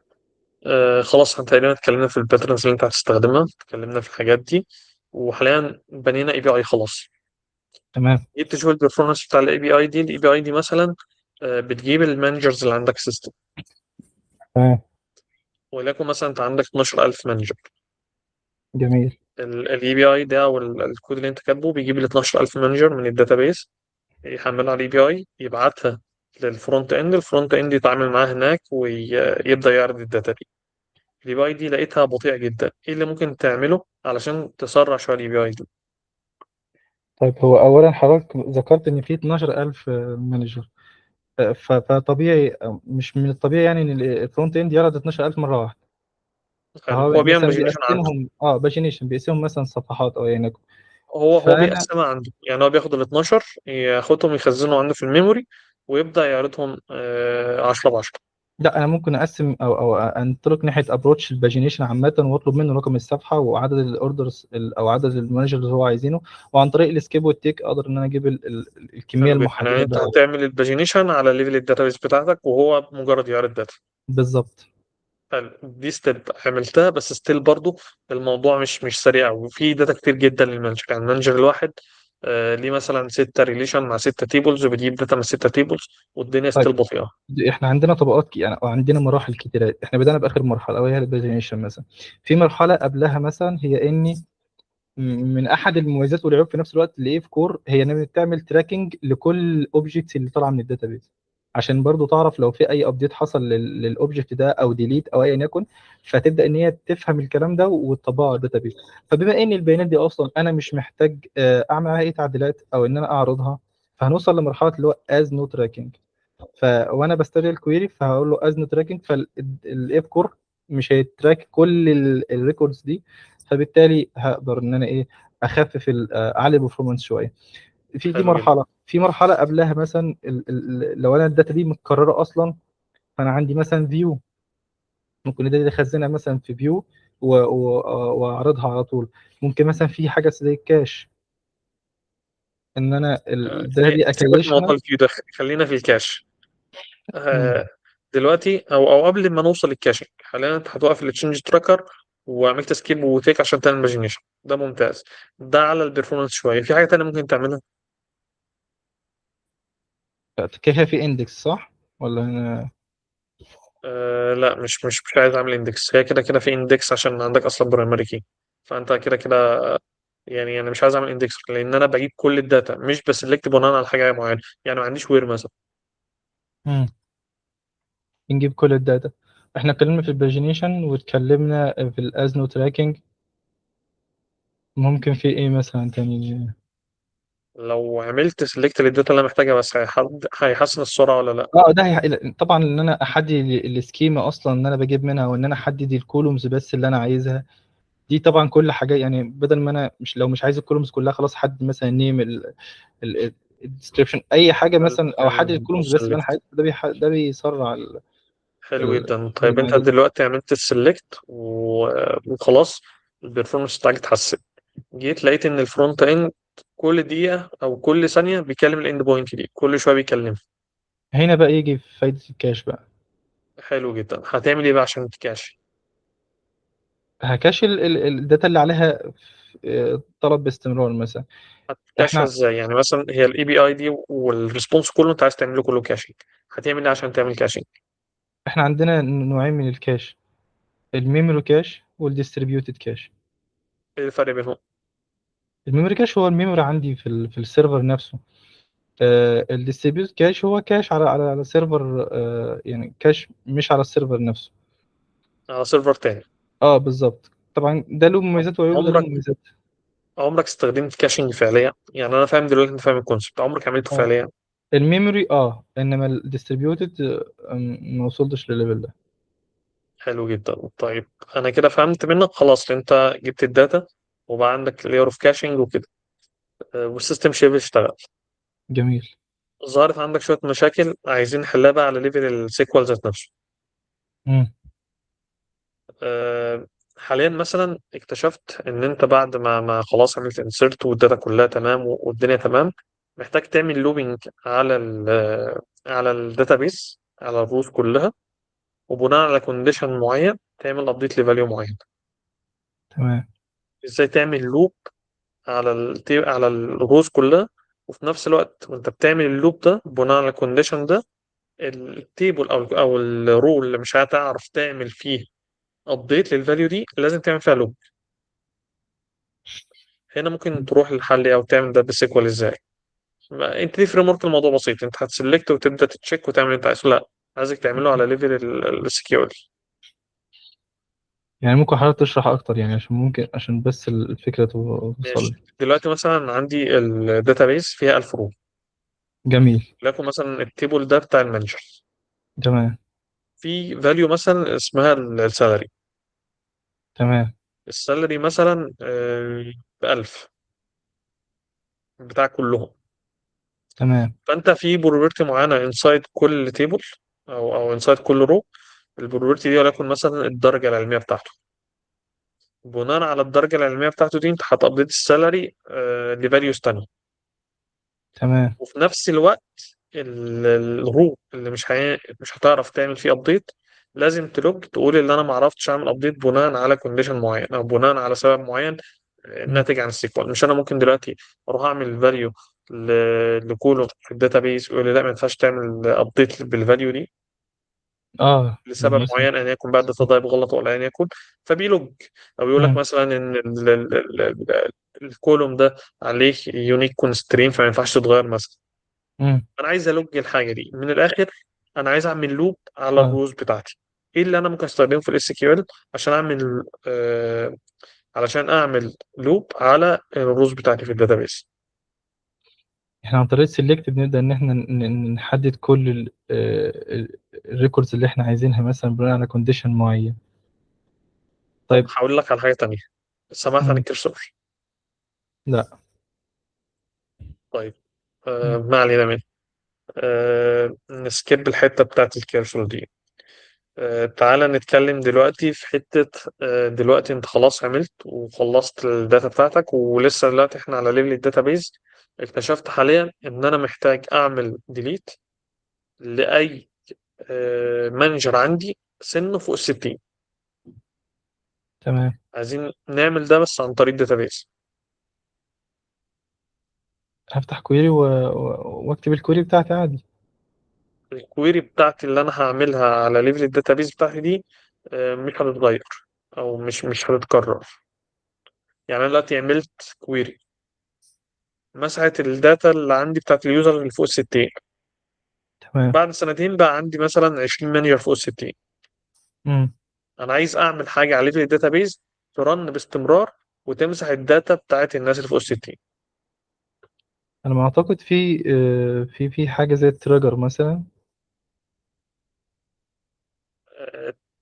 خلاص احنا تقريبا اتكلمنا في الباترنز اللي انت هتستخدمها، اتكلمنا في الحاجات دي، وحاليا بنينا اي بي اي خلاص. تمام. جبت تشوف البرفورمانس بتاع الاي بي اي دي. الاي بي اي دي مثلا بتجيب المانجرز اللي عندك سيستم. تمام. وليكن مثلا انت عندك 12000 مانجر. جميل. الاي بي اي ده او الكود اللي انت كاتبه بيجيب ال 12000 مانجر من الداتابيس، يحملها على الاي بي اي، يبعتها للفرونت اند. الفرونت اند يتعامل معاه هناك ويبدا يعرض الداتا دي. الاي بي اي دي لقيتها بطيئه جدا. ايه اللي ممكن تعمله علشان تسرع شويه الاي بي اي دي؟ طيب هو اولا حضرتك ذكرت ان في 12000 مانجر. فطبيعي مش من الطبيعي يعني ان الفرونت اند يعرض 12000 مره واحده. حلو. فهو هو بيعمل مثلا باجينيشن عنده. بيقسمهم باجينيشن، بيقسمهم مثلا صفحات او يعني. هو فانا بيقسمها عنده، يعني هو بياخد ال 12 ياخدهم يخزنهم عنده في الميموري، ويبدا يعرضهم 10 ب 10. لا، انا ممكن اقسم او انطلق ناحيه ابروتش الباجينيشن عامه، واطلب منه رقم الصفحه وعدد الاوردرز او عدد المانجر اللي هو عايزينه. وعن طريق السكيب والتيك اقدر ان انا اجيب الكميه حلو جدا. يعني المحدده انت بقى. هتعمل الباجينيشن على ليفل الداتابيس بتاعتك وهو مجرد يعرض داتا. بالظبط. حلو. دي ستيب عملتها، بس ستيل برضو الموضوع مش سريع، وفي داتا كتير جدا للمانجر. يعني المانجر الواحد ليه مثلا 6 ريليشن مع 6 تيبلز، وبتجيب داتا من 6 تيبلز، والدنيا طيب ستيل بطيئة. احنا عندنا طبقات يعني او عندنا مراحل كتيرة. احنا بدأنا باخر مرحله وهي الباجينيشن مثلا. في مرحله قبلها مثلا هي اني من احد المميزات والعيوب في نفس الوقت اللي ايه في كور هي انها بتعمل تراكنج لكل الاوبجكتس اللي طالعه من الداتابيز، عشان برضو تعرف لو في اي ابديت حصل للاوبجكت ده او ديليت او ايا يكن. فتبدا ان هي تفهم الكلام ده وتطبقه على الداتابيز. فبما ان البيانات دي اصلا انا مش محتاج اعمل عليها اي تعديلات او ان انا اعرضها، فهنوصل لمرحله اللي هو از نو تراكنج. وانا بستدعي الكويري فهقول له از نو تراكنج، فالاف كور مش هيتراك كل الريكوردز دي. فبالتالي هقدر ان انا ايه اخفف اعلي البرفورمانس شويه. دي حلو جدا. مرحله. في مرحله قبلها مثلا لو انا الداتا دي متكرره اصلا، فانا عندي مثلا فيو، ممكن الداتا دي اخزنها مثلا في فيو واعرضها على طول. ممكن مثلا في حاجه زي الكاش، ان انا الداتا دي سيبك من موضوع اكيشنال. الفيو ده، خلينا في الكاش. آه، دلوقتي او قبل ما نوصل للكاشنج، حاليا انت هتوقف التشنج تراكر وعملت سكيب وتيك عشان تعمل ماجينيشن. ده ممتاز. ده على البرفورمانس شويه. في حاجه تانية ممكن تعملها؟ كده في اندكس صح؟ ولا أنا؟ لا، مش عايز اعمل اندكس. هي كده كده في اندكس عشان عندك اصلا برايمري كي. فانت كده كده يعني انا مش عايز اعمل اندكس لان انا بجيب كل الداتا مش بسلكت بناء على حاجه معينه. يعني ما عنديش وير مثلا. مم. نجيب كل الداتا. احنا اتكلمنا في الباجينيشن واتكلمنا في الازنو تراكنج. ممكن في ايه مثلا تاني؟ لو عملت سلكت للداتا اللي انا محتاجها بس هيحسن السرعه ولا لا؟ اه ده طبعا ان انا احدد السكيما اصلا ان انا بجيب منها، وان انا احدد الكولومز بس اللي انا عايزها. دي طبعا كل حاجه يعني، بدل ما انا مش، لو مش عايز الكولومز كلها خلاص حد مثلا نيم الديسكربشن اي حاجه مثلا، او احدد نو الكولومز بس اللي انا سلكت. عايز. ده بيسرع حلو جدا. اللي طيب انا انت عايزه. دلوقتي عملت السلكت وخلاص، البرفورمانس بتاعك اتحسن. جيت لقيت ان الفرونت اند كل دقيقه او كل ثانيه بيكلم الاند بوينت دي، كل شويه بيكلم. هنا بقى يجي في فايده الكاش بقى. حلو جدا. هتعمل ايه بقى عشان تكاش؟ هكاش الداتا اللي عليها طلب باستمرار مثلا. هتكاشها احنا ازاي؟ يعني مثلا هي الاي بي اي دي والريسبونس كله انت عايز تعمله كله كاشنج. هتعمل ايه عشان تعمل كاشنج؟ احنا عندنا نوعين من الكاش: الميموري كاش والديستريبيوتد كاش. ايه الفرق بينهم؟ الميموري كاش هو الميموري عندي في السيرفر نفسه. الديستريبيوتد كاش هو كاش على سيرفر، يعني كاش مش على السيرفر نفسه. على سيرفر تاني. اه بالظبط. طبعا ده له مميزات وعيوب، وده له عمرك مميزات. عمرك استخدمت كاشنج فعليا؟ يعني انا فاهم دلوقتي، انت فاهم الكونسيبت، عمرك عملته اه فعليا؟ الميموري انما الديستريبيوتد ما وصلتش للليفل ده. حلو جدا. طيب انا كده فهمت منك خلاص. انت جبت الداتا وبقى عندك لاير اوف كاشنج وكده، والسيستم شبه اشتغل. جميل. ظهرت عندك شويه مشاكل عايزين نحلها بقى على ليفل السيكوال ذات نفسه. مم. حاليا مثلا اكتشفت ان انت بعد ما خلاص عملت انسيرت والداتا كلها تمام والدنيا تمام، محتاج تعمل لوبينج على الداتابيس، على الروز كلها، وبناء على كونديشن معين تعمل ابديت لفاليو معين. تمام. ازاي تعمل لوب على الروز كلها، وفي نفس الوقت وانت بتعمل اللوب ده بناء على الكونديشن ده، التيبل او الرول اللي مش هتعرف تعمل فيه ابديت للفاليو دي لازم تعمل فيها لوب. هنا ممكن تروح للحل او تعمل ده بسيكوال ازاي. انت دي فريم ورك، الموضوع بسيط. انت هتسلكت وتبدا تتشيك وتعمل اللي انت عايزه. لا، عايزك تعمله على ليفل السكيورتي. يعني ممكن حضرتك تشرح اكتر يعني، عشان ممكن عشان بس الفكره توصل ماشي. لي. دلوقتي مثلا عندي الداتابيس فيها 1000 رو. جميل. لكن مثلا التيبل ده بتاع المانجر، تمام. في فاليو مثلا اسمها السالري. تمام. السالري مثلا ب 1000 بتاع كلهم. تمام. فانت في بروبرتي معينه انسايد كل تيبل او انسايد كل رو. البروبرتي دي وليكن مثلا الدرجه العلميه بتاعته. بناء على الدرجة العلمية بتاعته دي انت هتابديت السالري لفاليوز تانية. تمام. وفي نفس الوقت الرو اللي مش هتعرف تعمل فيه ابديت، لازم تلوج تقول ان انا ما عرفتش اعمل ابديت بناء على كونديشن معين او بناء على سبب معين مم. ناتج عن السيكوال. مش انا ممكن دلوقتي اروح اعمل فاليو لكولوم في الداتابيس ويقول لي لا ما ينفعش تعمل ابديت بالفاليو دي اه لسبب مثلا. معين ان يكون بعد تضايق غلط ولا ان يكون. فبيلوج او يقول لك مم. مثلا ان الكولوم ده عليه يونيك كونسترين فما ينفعش تتغير مثلا. مم. انا عايز الوج الحاجه دي من الاخر. انا عايز اعمل لوب على اه الروز بتاعتي. ايه اللي انا ممكن استخدمه في الاس كيو ال عشان اعمل لوب على الروز بتاعتي في الداتابيس؟ احنا عن طريق السلكت بنبدأ ان احنا نحدد كل الريكوردز اللي احنا عايزينها مثلا بناء على كونديشن معين. طب طيب. هقول لك على حاجه تانية. سمعت عن مم. الكرسور؟ لا. طيب. مم. ما علينا منه. نسكيب الحته بتاعت الكرسور دي. تعالى نتكلم دلوقتي في حتة. دلوقتي انت خلاص عملت وخلصت الداتا بتاعتك ولسه دلوقتي احنا على ليفل الداتابيز. اكتشفت حاليا ان انا محتاج اعمل ديليت لاي مانجر عندي سنه فوق ال60. تمام. عايزين نعمل ده بس عن طريق داتابيز. هفتح كويري واكتب الكويري بتاعتي عادي. الكويري بتاعتي اللي انا هعملها على ليفل الداتابيز بتاعتي دي مش هتتغير، او مش هتتكرر. يعني انا دلوقتي عملت كويري، مسحت الداتا اللي عندي بتاعت اليوزر اللي فوق ال60. تمام. بعد سنتين بقى عندي مثلا 20 مانجر فوق ال60. امم. انا عايز اعمل حاجه على ليفل الداتابيز ترن باستمرار وتمسح الداتا بتاعت الناس اللي فوق ال60. انا ما اعتقد في حاجه زي التريجر مثلا.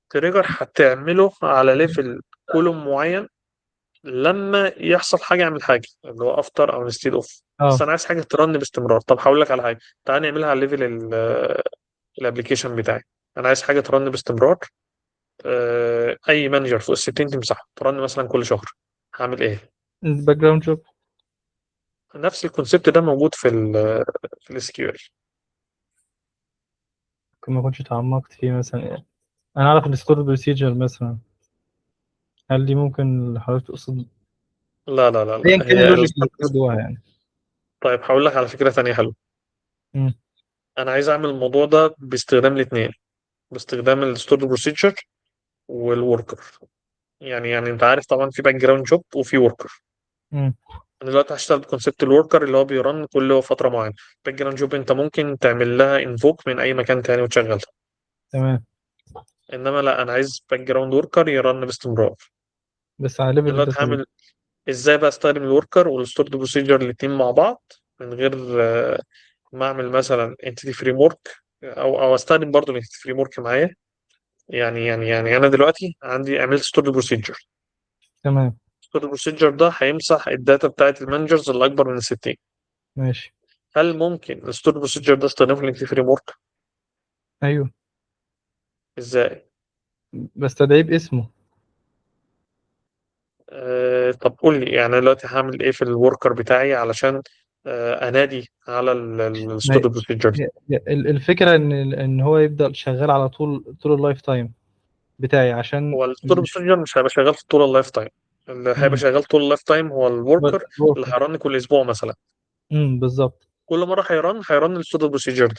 تريجر هتعمله على ليفل كولوم معين، لما يحصل حاجه اعمل حاجه اللي هو افتر او انستيد اوف. بس اه. انا عايز حاجه ترن باستمرار. طب هقول لك على حاجه، تعال نعملها على ليفل الابلكيشن بتاعي. انا عايز حاجه ترن باستمرار، اي مانجر فوق ال60 تمسحه ترن مثلا كل شهر. هعمل ايه؟ الباك جراوند جوب. نفس الكونسيبت ده موجود في الاس كيو ال. ممكن ما كنتش اتعمقت فيه مثلا. انا اعرف الستور بروسيجر مثلا. هل دي ممكن حضرتك تقصد؟ لا لا لا لا، ايا كان هي اللوجيك اللي بتاخدوها يعني. طيب هقول لك على فكره ثانيه حلوه. امم. انا عايز اعمل الموضوع ده باستخدام الاثنين، باستخدام الستور بروسيجر والوركر. يعني انت عارف طبعا في باك جراوند جوب وفي وركر. امم. انا دلوقتي هشتغل بكونسيبت الوركر اللي هو بيرن كل فتره معينه. باك جراوند جوب انت ممكن تعمل لها انفوك من اي مكان تاني وتشغلها. تمام. انما لا، انا عايز باك جراوند وركر يرن باستمرار. بس على ليفل دلوقتي الداتابيز. هعمل ازاي بقى استخدم الوركر والستورد بروسيجر الاتنين مع بعض من غير ما اعمل مثلا انتيتي فريم ورك، او استخدم برضو الانتيتي فريم ورك معايا. يعني انا دلوقتي عندي عملت ستورد بروسيجر. تمام. ستورد بروسيجر ده هيمسح الداتا بتاعت المانجرز اللي اكبر من 60. ماشي. هل ممكن الستورد بروسيجر ده استخدامه في الانتيتي فريم ورك؟ ايوه. ازاي؟ بستدعيه باسمه. طب قول لي، يعني أنا دلوقتي هعمل ايه في الوركر بتاعي علشان انادي على ما هي- الستورد بروسيجر؟ الفكره ان هو يفضل شغال على طول اللايف تايم بتاعي عشان هو الستور مش. بروسيجر مش هيبقى شغال في طول اللايف تايم. اللي هيبقى امم. شغال طول اللايف تايم هو الوركر اللي وركر. هيرن كل اسبوع مثلا. بالظبط. كل مره هيرن الستور بروسيجر ده.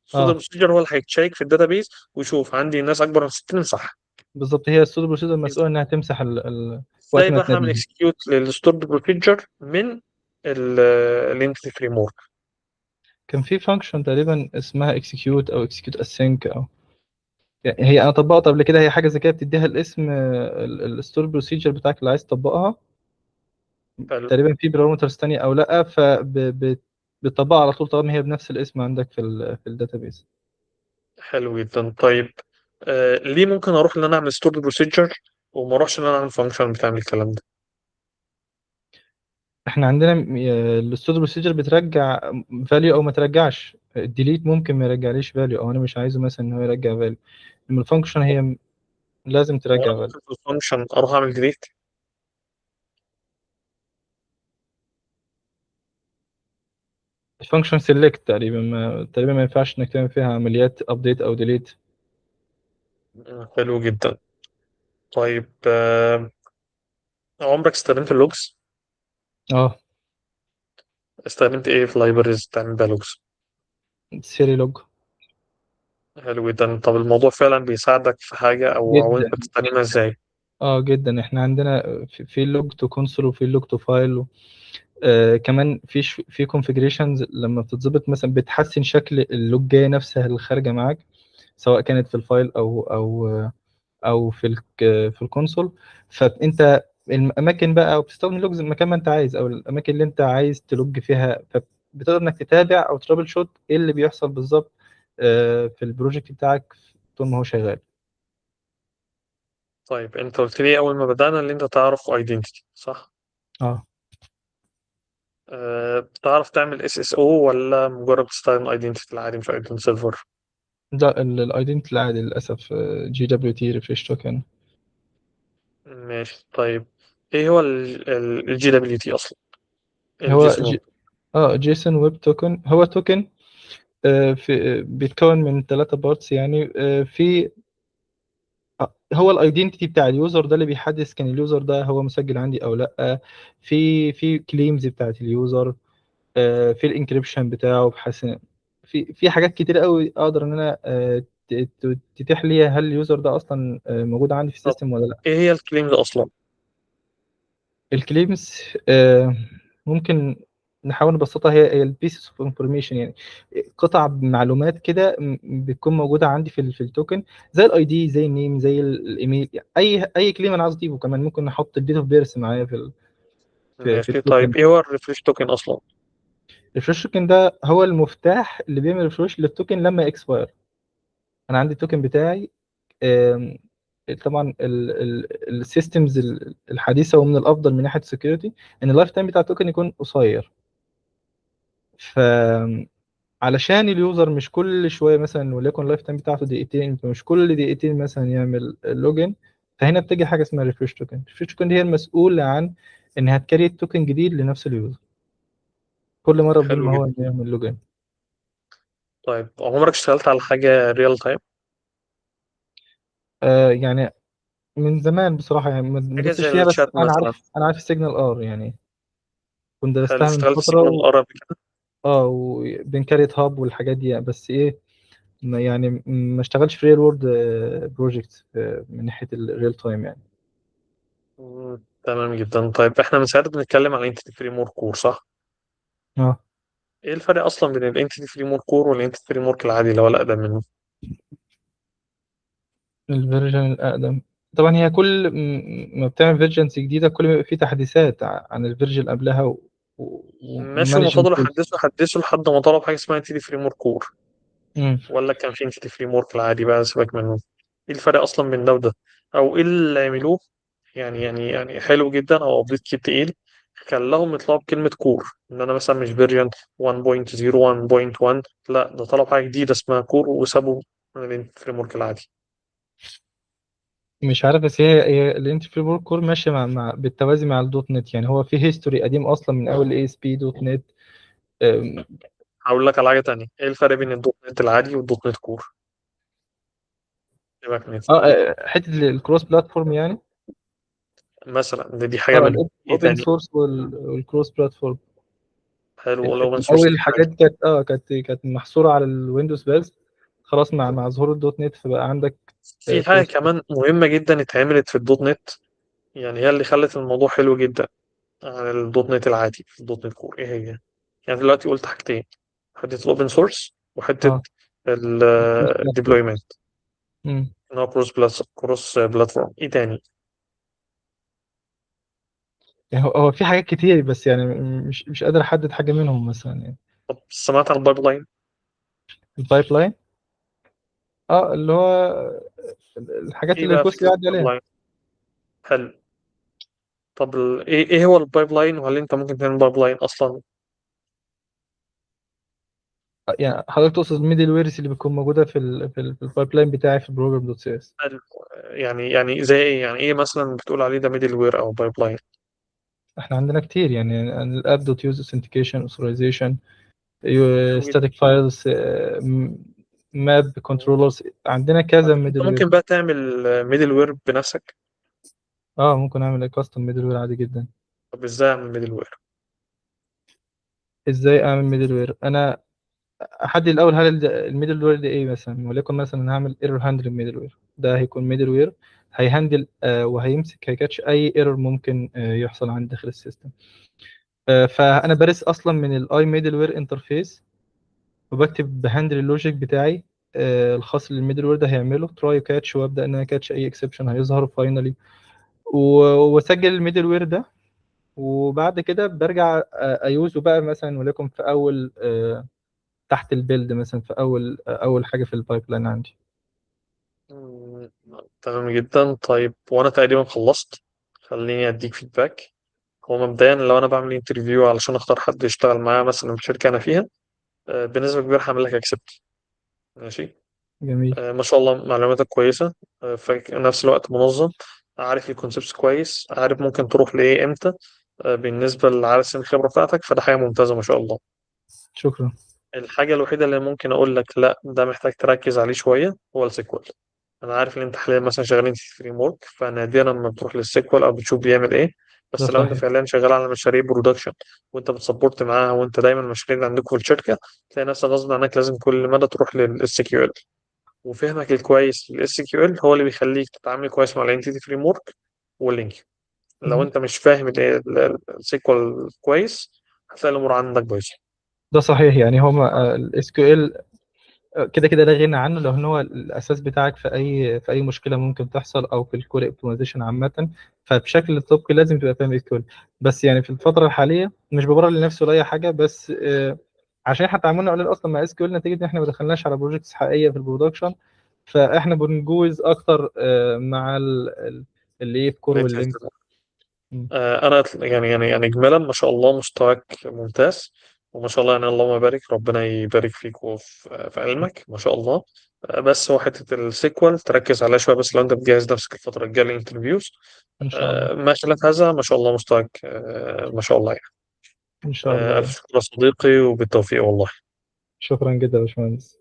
الستور اه. بروسيجر هو اللي هيتشيك في الداتابيز ويشوف عندي ناس اكبر من 60 صح. بالظبط، هي السودو بروسيدور المسؤول انها تمسح وقت ازاي ما بقى هعمل تناديها. اكسكيوت للستور بروسيجر من الانتيتي فريم ورك؟ كان في فانكشن تقريبا اسمها اكسكيوت او اكسكيوت اسync او. يعني هي انا طبقت قبل كده، هي حاجه زي كده بتديها الاسم الستور بروسيجر بتاعك اللي عايز تطبقها. حلو. تقريبا في بارامترز تانية او لا، بتطبقها على طول طالما هي بنفس الاسم عندك في الداتابيز. حلو جدا. طيب ليه ممكن اروح ان انا اعمل ستور بروسيجر وما اروحش ان انا اعمل فانكشن بتعمل الكلام ده؟ احنا عندنا الستور بروسيجر بترجع فاليو او ما ترجعش. الديليت ممكن ما يرجعليش فاليو، او انا مش عايزه مثلا ان هو يرجع فاليو. اما الفانكشن هي لازم هو انا ترجع فاليو. ممكن في الفانكشن اروح اعمل ديليت؟ الفانكشن سيلكت تقريبا ما ينفعش انك تعمل فيها عمليات ابديت او ديليت. حلو جدا. طيب عمرك استخدمت اللوجز؟ اه. استخدمت ايه في لايبرز تعمل بيها لوجز؟ سيري لوج. حلو جدا. طب الموضوع فعلا بيساعدك في حاجة، او جدا. انت بتستخدمها ازاي؟ اه جدا، احنا عندنا في لوج تو كونسول وفي لوج تو فايل. كمان في كونفيجريشنز لما بتتظبط مثلا بتحسن شكل اللوجية نفسها اللي خارجه معاك، سواء كانت في الفايل او في الكونسول. فانت الاماكن بقى، او بتستخدم لوجز مكان ما انت عايز، او الاماكن اللي انت عايز تلوج فيها، فبتقدر انك تتابع او ترابل شوت ايه اللي بيحصل بالظبط في البروجكت بتاعك طول ما هو شغال. طيب انت قلت لي اول ما بدأنا اللي انت تعرف ايدنتيتي صح؟ اه. بتعرف تعمل اس اس او ولا مجرد تستخدم ايدنتيتي العادي مش ايدنتيتي سيرفر؟ ده الايدنتي العادي للاسف، جي دبليو تي ريفريش توكن. ماشي. طيب ايه هو الجي دبليو تي اصلا؟ هو الجيسون؟ جيسون ويب توكن، هو توكن في بيتكون من ثلاثة بارتس يعني. في هو الايدنتيتي بتاع اليوزر ده اللي بيحدث كان اليوزر ده هو مسجل عندي او لا. في كليمز بتاعت اليوزر. في الانكريبشن بتاعه بحيث في حاجات كتير قوي اقدر ان انا تتيح لي هل اليوزر ده اصلا موجود عندي في طب السيستم ولا لا. ايه هي الكليمز اصلا؟ الكليمز ممكن نحاول نبسطها، هي البيسز اوف انفورميشن يعني، قطع معلومات كده بتكون موجوده عندي في التوكن، زي الاي دي، زي النيم، زي الايميل، يعني اي كليم انا عاوز اضيفه. كمان ممكن احط الديت اوف بيرث معايا في ماشي. التوكن. طيب ايه هو الريفريش توكن اصلا؟ الريفرش توكن ده هو المفتاح اللي بيعمل ريفرش للتوكن لما اكسباير. انا عندي التوكن بتاعي، آم، طبعا السيستمز الحديثه ومن الافضل من ناحيه السكيورتي ان اللايف تايم بتاع التوكن يكون قصير. فعلشان اليوزر مش كل شويه مثلا، وليكن اللايف تايم بتاعته دقيقتين، فمش كل دقيقتين مثلا يعمل لوجن، فهنا بتيجي حاجه اسمها ريفرش توكن. الريفرش توكن دي هي المسؤوله عن انها تكريت توكن جديد لنفس اليوزر كل مره بدون حلو ما هو جدا. يعمل لوجن. طيب عمرك اشتغلت على حاجه ريال تايم؟ يعني من زمان بصراحه، يعني ما حاجه دوستش زي فيها، بس الشات مثلا. انا عارف السيجنال ار يعني، كنت حلو، درستها من اشتغلت فتره سيجنال ار قبل كده؟ اه، وبنكريت هاب والحاجات دي يعني. بس ايه، يعني ما اشتغلش في ريل وورد بروجكت من ناحيه الريل تايم يعني. تمام جدا. طيب احنا من ساعتها بنتكلم عن انتيتي فريم ورك كور، صح؟ اه، ايه الفرق اصلا بين الانتيتي فريم ورك كور والانتيتي فريم ورك العادي اللي هو الاقدم منه؟ الفيرجن الاقدم طبعا، هي كل ما بتعمل فيرجنز جديده كل ما يبقى في تحديثات عن الفيرجن اللي قبلها ماشي، هم ومانجمنت فضلوا تولز. يحدثوا لحد ما طلب حاجه اسمها انتيتي فريم ورك كور، ولا كان في انتيتي فريم ورك العادي بقى سيبك منه؟ ايه الفرق اصلا بين ده وده؟ او ايه اللي عملوه يعني حلو جدا او ابديت كتير تقيل خلاهم يطلعوا بكلمه كور، ان انا مثلا مش فيرجن 1.0 1.1، لا ده طلب حاجه جديده اسمها كور وسابوا من الفريم ورك العادي. مش عارف، بس هي الانتري فريم ورك كور ماشيه بالتوازي مع الدوت نت. يعني هو في هيستوري قديم اصلا من اول اي اس بي دوت نت. هقول لك على حاجه تانية، ايه الفرق بين الدوت نت العادي والدوت نت كور؟ سيبك من حته الكروس بلاتفورم يعني. مثلا دي حاجه اه، منهم. ايه الاوبن تاني؟ سورس والكروس بلاتفورم. حلو، الاوبن سورس. الاول الحاجات دي كانت محصوره على الويندوز بس. خلاص مع ظهور الدوت نت فبقى عندك في حاجه كروس. كمان مهمه جدا اتعملت في الدوت نت، يعني هي اللي خلت الموضوع حلو جدا عن الدوت نت العادي في الدوت نت كور. ايه هي؟ يعني دلوقتي قلت حاجتين، حته الاوبن سورس وحته اه، كروس بلاتفورم. الديبلويمنت، امم ان هو كروس بلاتفورم. ايه تاني؟ يعني هو في حاجات كتير، بس يعني مش قادر احدد حاجه منهم مثلا يعني. طب سمعت عن البايب لاين؟ البايب لاين، اللي هو الحاجات ايه اللي بقى الريكوست فكره بيعدي البايب عليها. لاين؟ حلو. طب ايه هو البايب لاين، وهل انت ممكن تعمل بايب لاين اصلا؟ يعني حضرتك تقصد الميدل ويرز اللي بتكون موجوده في البايب لاين بتاعي في البروجرام دوت سي اس. حلو. يعني زي ايه؟ يعني ايه مثلا بتقول عليه ده ميدل وير او بايب لاين؟ احنا عندنا كتير يعني، الاب دوت يوز اوثنتيكيشن اوثرايزيشن، حلو جدا. ستاتيك فايلز، ماب كنترولرز، عندنا كذا طيب انت ميدل وير. ممكن بقى تعمل ميدل وير بنفسك؟ اه، ممكن اعمل كاستم ميدل وير عادي جدا. طب ازاي اعمل ميدل وير؟ ازاي اعمل ميدل وير؟ انا احدد الاول هل الميدل وير ده ايه مثلا، وليكن مثلا هعمل ايرور هاندلنج ميدل وير. ده هيكون ميدل وير هيهندل وهيمسك هيكاتش اي ايرور ممكن يحصل عندي داخل السيستم. فانا برس اصلا من الاي ميدل وير انترفيس، وبكتب بهندل اللوجيك بتاعي الخاص للميدل وير ده هيعمله تراي كاتش، وابدا ان انا كاتش اي اكسبشن هيظهر فاينلي، واسجل الميدل وير ده. وبعد كده برجع ايوزه بقى مثلا، وليكن في اول تحت البيلد مثلا، في اول حاجه في البايب لاين عندي. مم، تمام جدا. طيب وانا تقريبا خلصت، خليني اديك فيدباك. هو مبدئيا لو انا بعمل انترفيو علشان اختار حد يشتغل معايا مثلا في شركه انا فيها، بنسبه كبيره هعمل لك اكسبت. ماشي. جميل. ما شاء الله معلوماتك كويسه، في نفس الوقت منظم، عارف الكونسبتس كويس، عارف ممكن تروح لايه امتى. بالنسبه لعدد سنين الخبره بتاعتك فده حاجه ممتازه ما شاء الله. شكرا. الحاجه الوحيده اللي ممكن اقول لك لا ده محتاج تركز عليه شويه هو السيكوال. انا عارف ان انت حاليا مثلا شغالين في فريم ورك، فنادرا ما بتروح للسيكوال او بتشوف بيعمل ايه. ده بس لو انت صحيح. فعليا شغال على مشاريع برودكشن وانت بتسبورت معاها، وانت دايما المشاريع اللي عندكم في الشركه، تلاقي نفسك غصب عنك لازم كل مدى تروح للاس كيو ال. وفهمك الكويس للاس كيو ال هو اللي بيخليك تتعامل كويس مع الانتيتي فريم ورك واللينك. لو مم. انت مش فاهم السيكوال كويس، هتلاقي الامور عندك بايظه. ده صحيح. يعني هما الاس كيو ال كده كده لا غنى عنه، لو ان هو الاساس بتاعك في اي مشكله ممكن تحصل، او في الكوري اوبتمايزيشن عامه. فبشكل طبقي لازم تبقى فاهم الكل. بس يعني في الفتره الحاليه مش ببرر لنفسي ولا اي حاجه، بس عشان احنا تعاملنا قليل اصلا مع اس كيو ال نتيجه ان احنا ما دخلناش على بروجكتس حقيقيه في البرودكشن. فاحنا بنجوز اكتر مع اللي ايه، الكور واللينك. م. انا يعني اجمالا ما شاء الله مستواك ممتاز، وما شاء الله يعني اللهم بارك، ربنا يبارك فيك وفي علمك ما شاء الله. بس هو حته السيكوال تركز عليها شويه، بس لو انت بتجهز نفسك الفتره الجايه للانترفيوز. ان شاء الله. ما خلاف هذا ما شاء الله مستواك ما شاء الله يعني. ان شاء الله. الف شكر يا صديقي، وبالتوفيق والله. شكرا جدا يا باشمهندس.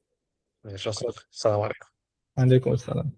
ماشي يا صديقي، السلام عليكم. عليكم السلام.